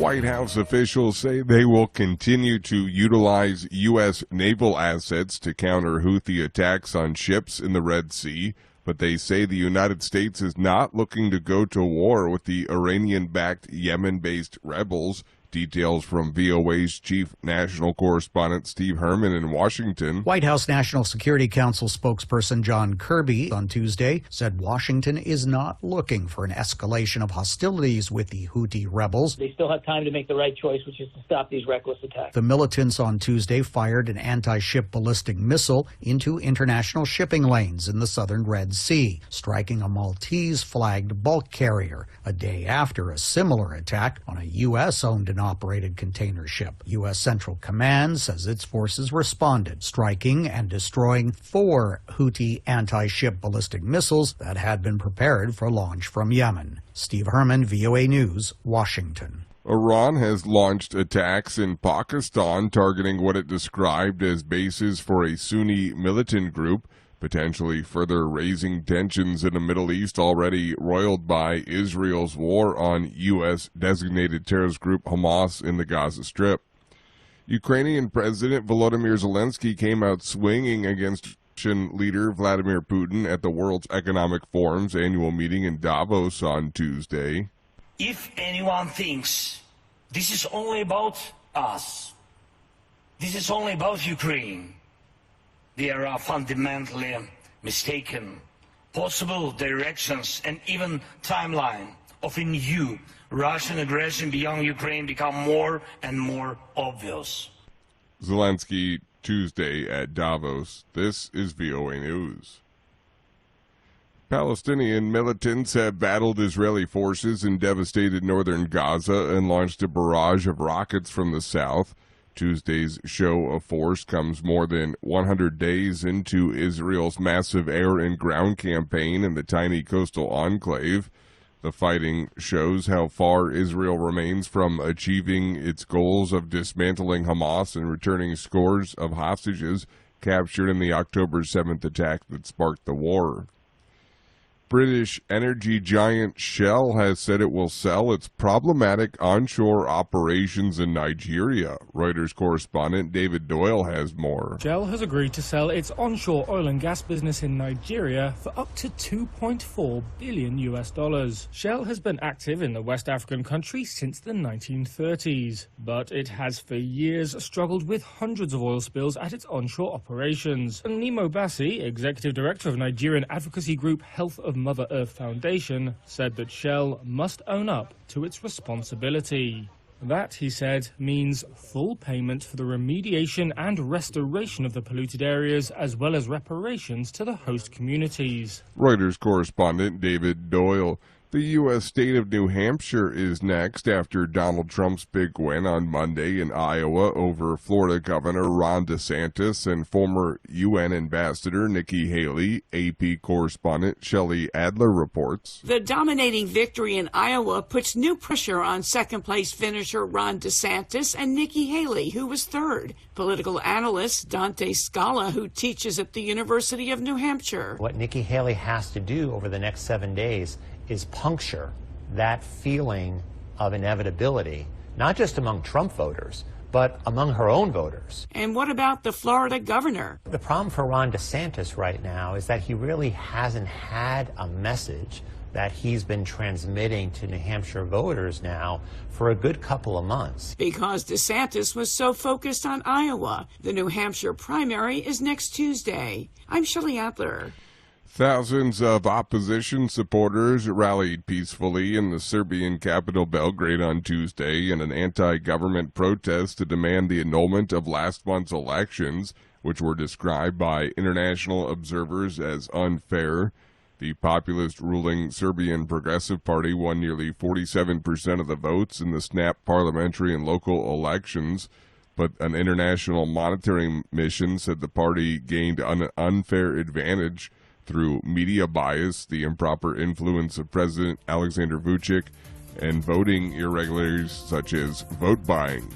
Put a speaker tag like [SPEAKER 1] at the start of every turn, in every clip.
[SPEAKER 1] White House officials say they will continue to utilize U.S. naval assets to counter Houthi attacks on ships in the Red Sea, but they say the United States is not looking to go to war with the Iranian-backed Yemen-based rebels. Details from VOA's chief national correspondent Steve Herman in Washington.
[SPEAKER 2] White House National Security Council spokesperson John Kirby on Tuesday said Washington is not looking for an escalation of hostilities with the Houthi rebels.
[SPEAKER 3] They still have time to make the right choice, which is to stop these reckless attacks.
[SPEAKER 2] The militants on Tuesday fired an anti-ship ballistic missile into international shipping lanes in the southern Red Sea, striking a Maltese-flagged bulk carrier, a day after a similar attack on a U.S.-owned and operated container ship. U.S. Central Command says its forces responded, striking and destroying 4 Houthi anti-ship ballistic missiles that had been prepared for launch from Yemen. Steve Herman, VOA News, Washington.
[SPEAKER 1] Iran has launched attacks in Pakistan targeting what it described as bases for a Sunni militant group, potentially further raising tensions in a Middle East already roiled by Israel's war on U.S.-designated terrorist group Hamas in the Gaza Strip. Ukrainian President Volodymyr Zelensky came out swinging against Russian leader Vladimir Putin at the World Economic Forum's annual meeting in Davos on Tuesday.
[SPEAKER 4] If anyone thinks this is only about us, this is only about Ukraine, they are fundamentally mistaken. Possible directions and even timeline of a new Russian aggression beyond Ukraine become more and more obvious.
[SPEAKER 1] Zelensky Tuesday at Davos. This is VOA News. Palestinian militants have battled Israeli forces in devastated northern Gaza and launched a barrage of rockets from the south. Tuesday's show of force comes more than 100 days into Israel's massive air and ground campaign in the tiny coastal enclave. The fighting shows how far Israel remains from achieving its goals of dismantling Hamas and returning scores of hostages captured in the October 7th attack that sparked the war. British energy giant Shell has said it will sell its problematic onshore operations in Nigeria. Reuters correspondent David Doyle has more.
[SPEAKER 5] Shell has agreed to sell its onshore oil and gas business in Nigeria for up to $2.4 billion. Shell has been active in the West African country since the 1930s, but it has for years struggled with hundreds of oil spills at its onshore operations. Nemo Bassi, executive director of Nigerian advocacy group Health of Mother Earth Foundation, said that Shell must own up to its responsibility. That, he said, means full payment for the remediation and restoration of the polluted areas, as well as reparations to the host communities.
[SPEAKER 1] Reuters correspondent David Doyle. The U.S. state of New Hampshire is next after Donald Trump's big win on Monday in Iowa over Florida Governor Ron DeSantis and former UN Ambassador Nikki Haley. AP correspondent Shelley Adler reports.
[SPEAKER 6] The dominating victory in Iowa puts new pressure on second-place finisher Ron DeSantis and Nikki Haley, who was third. Political analyst Dante Scala, who teaches at the University of New Hampshire.
[SPEAKER 7] What Nikki Haley has to do over the next 7 days is puncture that feeling of inevitability, not just among Trump voters, but among her own voters.
[SPEAKER 6] And what about the Florida governor?
[SPEAKER 7] The problem for Ron DeSantis right now is that he really hasn't had a message that he's been transmitting to New Hampshire voters now for a good couple of months.
[SPEAKER 6] Because DeSantis was so focused on Iowa. The New Hampshire primary is next Tuesday. I'm Shelley Adler.
[SPEAKER 1] Thousands of opposition supporters rallied peacefully in the Serbian capital Belgrade on Tuesday in an anti-government protest to demand the annulment of last month's elections, which were described by international observers as unfair. The populist ruling Serbian Progressive Party won nearly 47% of the votes in the snap parliamentary and local elections, but an international monitoring mission said the party gained an unfair advantage through media bias, the improper influence of President Alexander Vučić, and voting irregularities such as vote buying.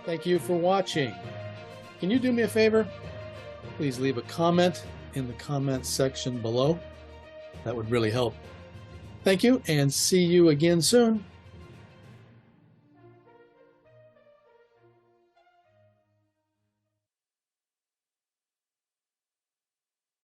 [SPEAKER 8] Thank you for watching. Can you do me a favor? Please leave a comment in the comments section below. That would really help. Thank you, and see you again soon.